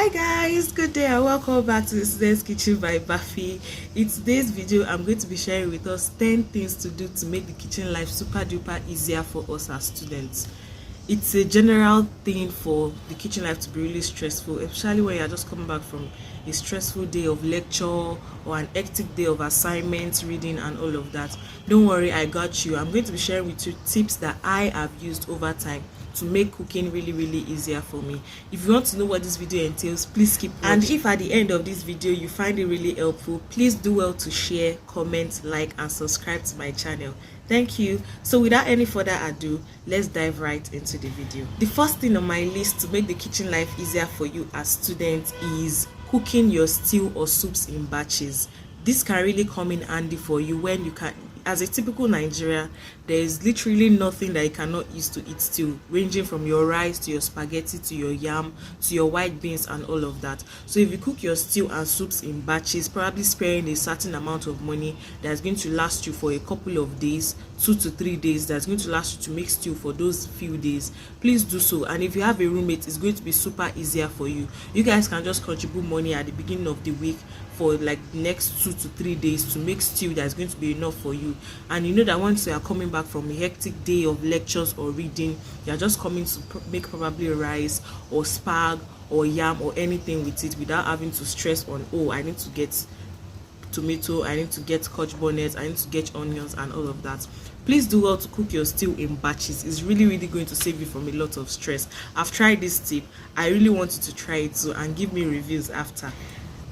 Hi guys, good day and welcome back to the Students Kitchen by Buffy. In today's video, I'm going to be sharing with us 10 things to do to make the kitchen life super duper easier for us as students. It's a general thing for the kitchen life to be really stressful, especially when you're just coming back from a stressful day of lecture or an hectic day of assignments, reading and all of that. Don't worry, I got you. I'm going to be sharing with you tips that I have used over time to make cooking really easier for me. If you want to know what this video entails, please keep watching. And if at the end of this video you find it really helpful, please do well to share, comment, like and subscribe to my channel. Thank you. So without any further ado, let's dive right into the video. The first thing on my list to make the kitchen life easier for you as students is cooking your stew or soups in batches. This can really come in handy for you when you can. As a typical Nigerian, there is literally nothing that you cannot use to eat stew, ranging from your rice to your spaghetti to your yam to your white beans and all of that. So if you cook your stew and soups in batches, probably sparing a certain amount of money that's going to last you for a couple of days, 2 to 3 days, that's going to last you to make stew for those few days, please do so. And if you have a roommate, it's going to be super easier for you. You guys can just contribute money at the beginning of the week for like the next 2 to 3 days to make stew that's going to be enough for you. And you know that once you are coming back from a hectic day of lectures or reading, you're just coming to make probably rice or spag or yam or anything with it without having to stress on, oh, I need to get tomato, I need to get scotch bonnet, I need to get onions and all of that. Please do well to cook your stew in batches. It's really going to save you from a lot of stress. I've tried this tip. I really want you to try it too and give me reviews after.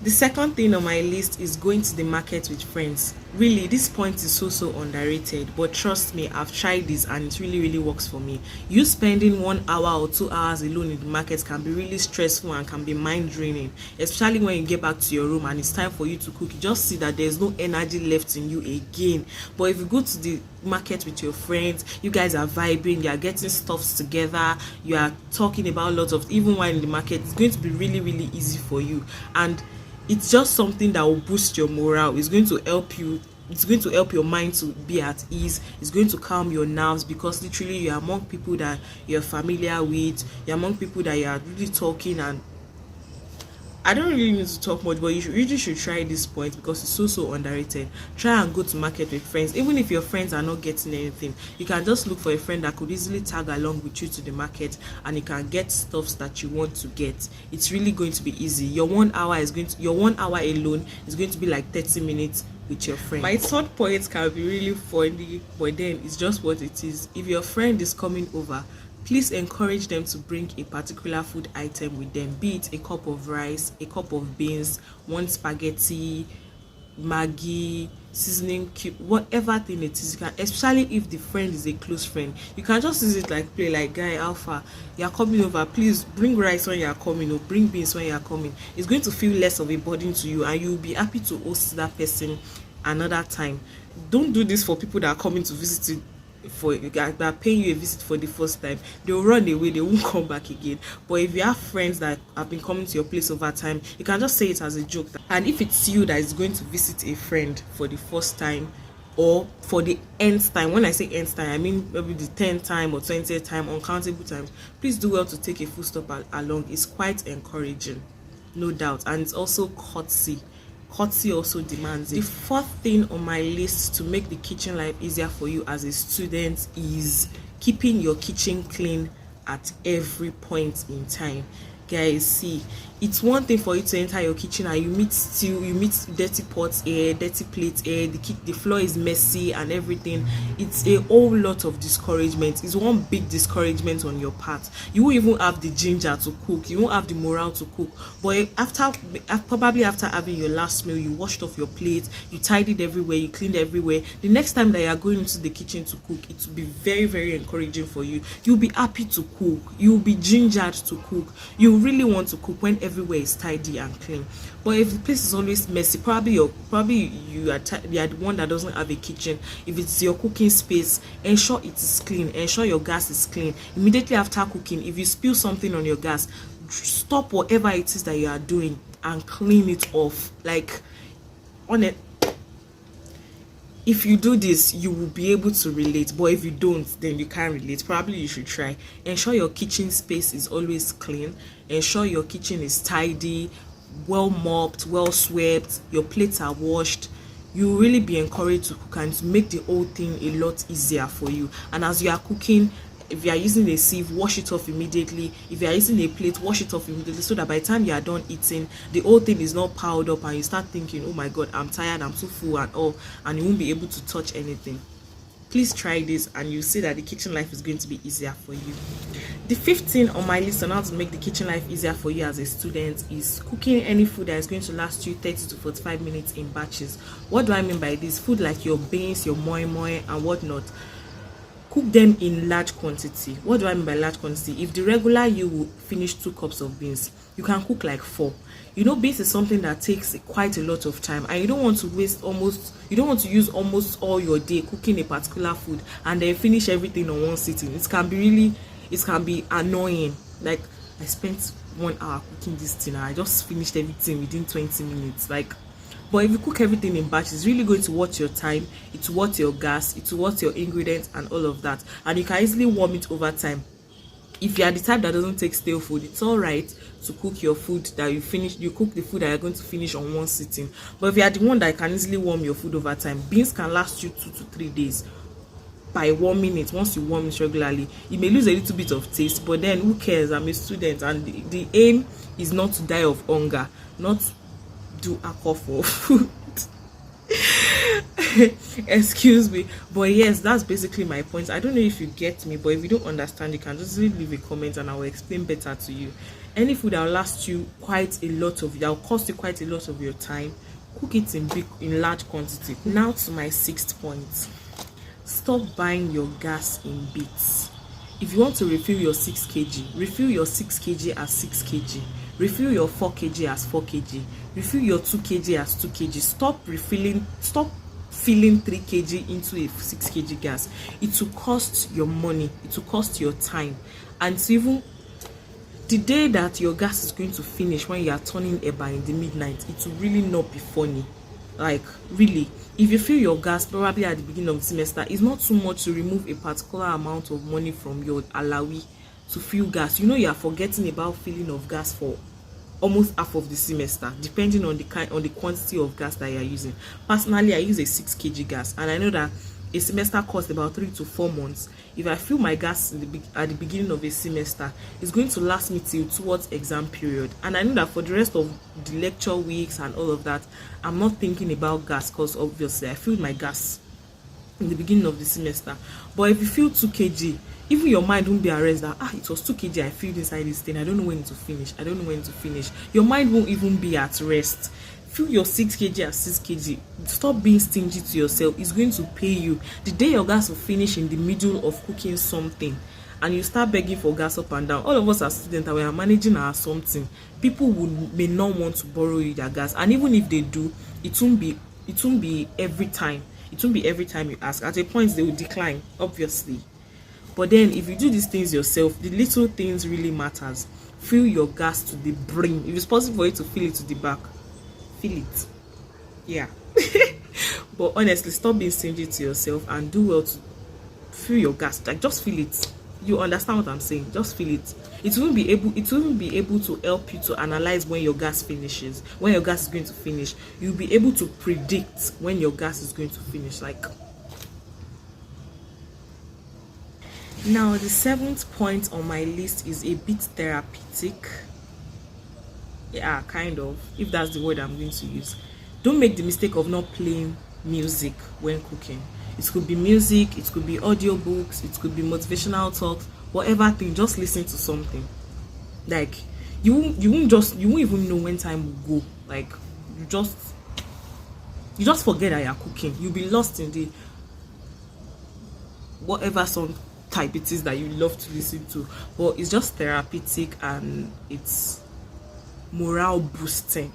The second thing on my list is going to the market with friends. Really, this point is so underrated, but trust me, I've tried this and it really works for me. You spending 1 hour or 2 hours alone in the market can be really stressful and can be mind draining, especially when you get back to your room and it's time for you to cook. You just see that there's no energy left in you again. But if you go to the market with your friends, you guys are vibing, you are getting stuffs together, you are talking about lots of, even while in the market, it's going to be really easy for you. And it's just something that will boost your morale. It's going to help you. It's going to help your mind to be at ease. It's going to calm your nerves because literally you're among people that you're familiar with. You're among people that you are really talking, and I don't really need to talk much, but you really should try this point because it's so underrated. Try and go to market with friends. Even if your friends are not getting anything, you can just look for a friend that could easily tag along with you to the market and you can get stuffs that you want to get. It's really going to be easy. Your 1 hour alone is going to be like 30 minutes with your friend. My third point can be really funny, but then it's just what it is. If your friend is coming over, please encourage them to bring a particular food item with them, be it a cup of rice, a cup of beans, one spaghetti, Maggi, seasoning cube, whatever thing it is. You can, especially if the friend is a close friend, you can just use it like play, like, guy, alpha, you're coming over, please bring rice when you're coming or bring beans when you're coming. It's going to feel less of a burden to you and you'll be happy to host that person another time. Don't do this for people that are coming to visit you, for that are paying you a visit for the first time. They'll run away, they won't come back again. But if you have friends that have been coming to your place over time, you can just say it as a joke. And if it's you that is going to visit a friend for the first time or for the nth time, when I say nth time, I mean maybe the 10th time or 20th time, uncountable times, please do well to take a full stop along. It's quite encouraging, no doubt, and it's also courtesy. Courtesy also demands it. The fourth thing on my list to make the kitchen life easier for you as a student is keeping your kitchen clean at every point in time. Guys, see, it's one thing for you to enter your kitchen and you meet dirty pots here, dirty plates here, the floor is messy and everything. It's a whole lot of discouragement. It's one big discouragement on your part. You won't even have the ginger to cook, you won't have the morale to cook. But probably after having your last meal, you washed off your plate, you tidied everywhere, you cleaned everywhere, the next time that you are going into the kitchen to cook, it will be very encouraging for you. You'll be happy to cook, you'll be gingered to cook, you really want to cook when everywhere is tidy and clean. But if the place is always messy, probably you are the one that doesn't have a kitchen. If it's your cooking space, ensure it is clean, ensure your gas is clean. Immediately after cooking, if you spill something on your gas, stop whatever it is that you are doing and clean it off. Like, on it, if you do this, you will be able to relate, but if you don't, then you can't relate. Probably you should try. Ensure your kitchen space is always clean. Ensure your kitchen is tidy, well mopped, well swept, your plates are washed. You will really be encouraged to cook and to make the whole thing a lot easier for you. And as you are cooking, if you are using a sieve, wash it off immediately. If you are using a plate, wash it off immediately, so that by the time you are done eating, the whole thing is not piled up and you start thinking, oh my god, I'm tired, I'm too full and all, and you won't be able to touch anything. Please try this and you see that the kitchen life is going to be easier for you. The 5th thing on my list on how to make the kitchen life easier for you as a student is cooking any food that is going to last you 30 to 45 minutes in batches. What do I mean by this? Food like your beans, your moi moi and whatnot. Cook them in large quantity. What do I mean by large quantity? If the regular you will finish 2 cups of beans, you can cook like 4. You know, beans is something that takes quite a lot of time, and you don't want to use almost all your day cooking a particular food and then finish everything on one sitting. It can be annoying. Like, I spent 1 hour cooking this thing and I just finished everything within 20 minutes. Like, but if you cook everything in batches, it's really going to watch your time, it's worth your gas, it's worth your ingredients and all of that, and you can easily warm it over time. If you are the type that doesn't take stale food, it's all right to cook your food that you cook the food that you're going to finish on one sitting. But if you are the one that can easily warm your food over time, beans can last you 2 to 3 days by warming it. Once you warm it regularly, you may lose a little bit of taste, but then who cares? I'm a student, and the aim is not to die of hunger, not do alcohol for food. Excuse me, but yes, that's basically my point. I don't know if you get me, but if you don't understand, you can just leave a comment and I will explain better to you. Any food that will last you that will cost you quite a lot of your time, cook it in large quantity. Now to my 6th point: stop buying your gas in bits. If you want to refill your 6 kg, refill your 6 kg as 6 kg. Refill your 4 kg as 4 kg. Refill your 2 kg as 2 kg. Stop filling 3 kg into a 6 kg gas. It will cost your money, it will cost your time, and even the day that your gas is going to finish when you are turning eba in the midnight, it will really not be funny. Like, really, if you fill your gas probably at the beginning of the semester, it's not too much to remove a particular amount of money from your alawi to fill gas. You know, you are forgetting about filling of gas for almost half of the semester, depending on the quantity of gas that you are using. Personally, I use a 6 kg gas, and I know that a semester costs about 3 to 4 months. If I fill my gas at the beginning of a semester, it's going to last me till towards exam period, and I know that for the rest of the lecture weeks and all of that, I'm not thinking about gas, because obviously I filled my gas in the beginning of the semester. But if you fill 2 kg, even your mind won't be arrested that it was 2 kg I filled inside this thing, I don't know when to finish. Your mind won't even be at rest. Fill your 6 kg as 6 kg. Stop being stingy to yourself. It's going to pay you. The day your gas will finish in the middle of cooking something and you start begging for gas up and down, all of us as students, we are managing our something, people may not want to borrow you their gas, and even if they do, it won't be every time. It won't be every time you ask. At a point they will decline, obviously. But then if you do these things yourself, the little things really matters. Fill your gas to the brim. If it's possible for you to fill it to the back, fill it. Yeah. But honestly, stop being stingy to yourself and do well to fill your gas. Like, just fill it. You understand what I'm saying? Just fill it. It won't be able to help you to analyze when your gas finishes, when your gas is going to finish. You'll be able to predict when your gas is going to finish. Like, now the 7th point on my list is a bit therapeutic. Yeah, kind of, if that's the word I'm going to use. Don't make the mistake of not playing music when cooking. It could be music, it could be audiobooks, it could be motivational talks, whatever thing. Just listen to something. Like, you won't even know when time will go. Like, you just forget that you're cooking. You'll be lost in the whatever song type it is that you love to listen to. But it's just therapeutic and it's morale boosting.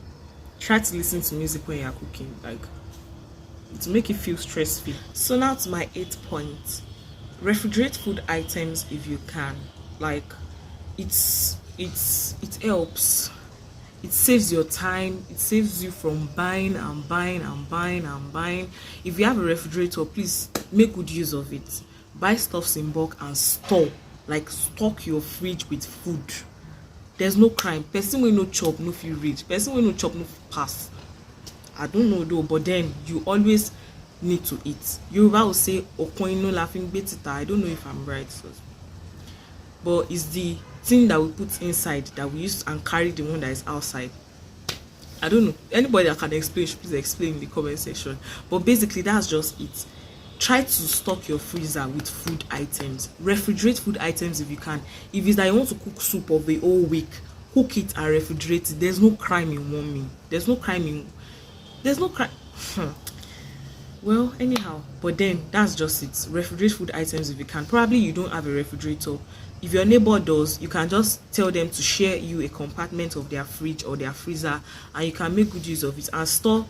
Try to listen to music when you're cooking, like, to make you feel stress free. So now to my 8th point: refrigerate food items if you can. Like, it helps. It saves your time, it saves you from buying and buying and buying and buying. If you have a refrigerator, please make good use of it. Buy stuffs in bulk and store, like stock your fridge with food. There's no crime. Person will no chop no feel reach, person will no chop no fit pass. I don't know though, but then you always need to eat. Yoruba will say okun ino la fin gbe tita. I don't know if I'm right, so, but it's the thing that we put inside that we use and carry the one that is outside. I don't know. Anybody that can explain, please explain in the comment section. But basically, that's just it. Try to stock your freezer with food items. Refrigerate food items if you can. If it's that you want to cook soup of the whole week, cook it and refrigerate it. There's no crime in warming. There's no crime. Well, anyhow, but then that's just it. Refrigerate food items if you can. Probably you don't have a refrigerator. If your neighbor does, you can just tell them to share you a compartment of their fridge or their freezer, and you can make good use of it and store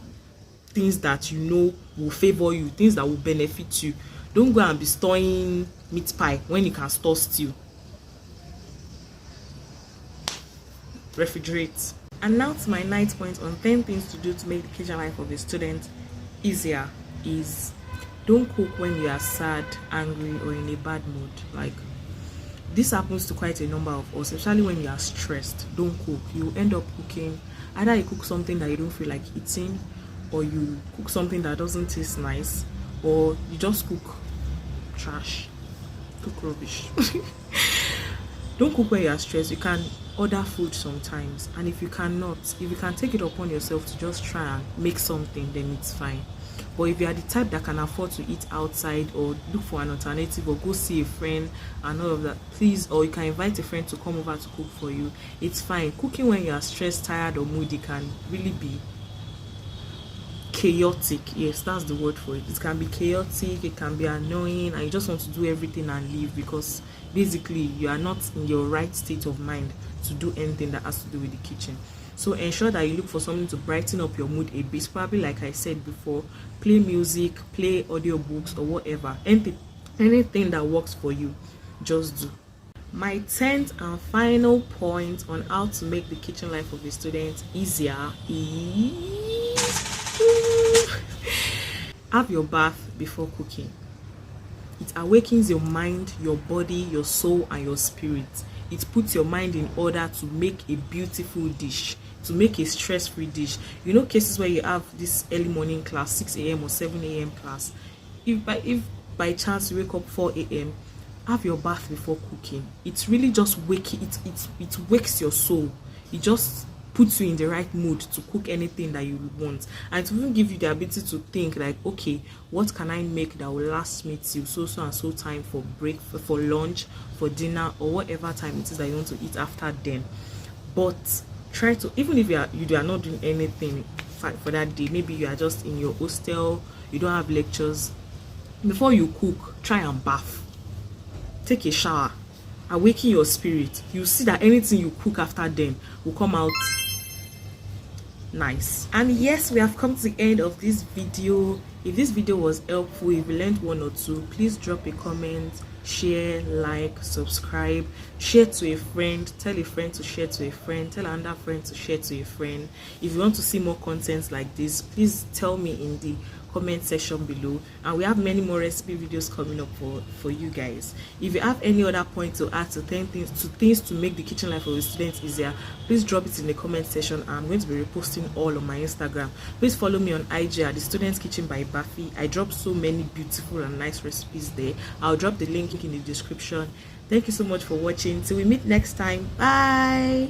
things that you know will favor you, things that will benefit you. Don't go and be storing meat pie when you can store stew. Refrigerate. And now to my 9th point on 10 things to do to make the kitchen life of a student easier is don't cook when you are sad, angry, or in a bad mood. Like, this happens to quite a number of us, especially when you are stressed. Don't cook. You end up cooking, either you cook something that you don't feel like eating, or you cook something that doesn't taste nice, or you just cook trash, cook rubbish. Don't cook when you are stressed. You can order food sometimes, and if you can take it upon yourself to just try and make something, then it's fine. But if you are the type that can afford to eat outside or look for an alternative or go see a friend and all of that, please, or you can invite a friend to come over to cook for you, it's fine. Cooking when you are stressed, tired, or moody can really be chaotic. Yes, that's the word for it. It can be chaotic, it can be annoying, and you just want to do everything and leave because basically you are not in your right state of mind to do anything that has to do with the kitchen. So ensure that you look for something to brighten up your mood a bit. Probably, like I said before, play music, play audiobooks, or whatever. Anything that works for you, just do. My 10th and final point on how to make the kitchen life of a student easier is have your bath before cooking. It awakens your mind, your body, your soul, and your spirit. It puts your mind in order to make a beautiful dish, to make a stress-free dish. You know, cases where you have this early morning class, 6 a.m. or 7 a.m. class. If by chance you wake up 4 a.m., have your bath before cooking. It's really just it wakes your soul. It just puts you in the right mood to cook anything that you want, and to even give you the ability to think like, okay, what can I make that will last me till so and so time for for lunch, for dinner, or whatever time it is that you want to eat after then. But try to, even if you are not doing anything for that day, maybe you are just in your hostel, you don't have lectures, before you cook, try and bath, take a shower, awaken your spirit. You see that anything you cook after then will come out nice. And yes, we have come to the end of this video. If this video was helpful, if you learned one or two, please drop a comment, share, like, subscribe, share to a friend, tell a friend to share to a friend, tell another friend to share to a friend. If you want to see more content like this, please tell me in the comment section below, and we have many more recipe videos coming up for you guys. If you have any other point to add to things to make the kitchen life of a student easier, please drop it in the comment section. I'm going to be reposting all on my Instagram. Please follow me on IG at the Student's Kitchen by Buffy. I drop so many beautiful and nice recipes there. I'll drop the link in the description. Thank you so much for watching. Till we meet next time, bye.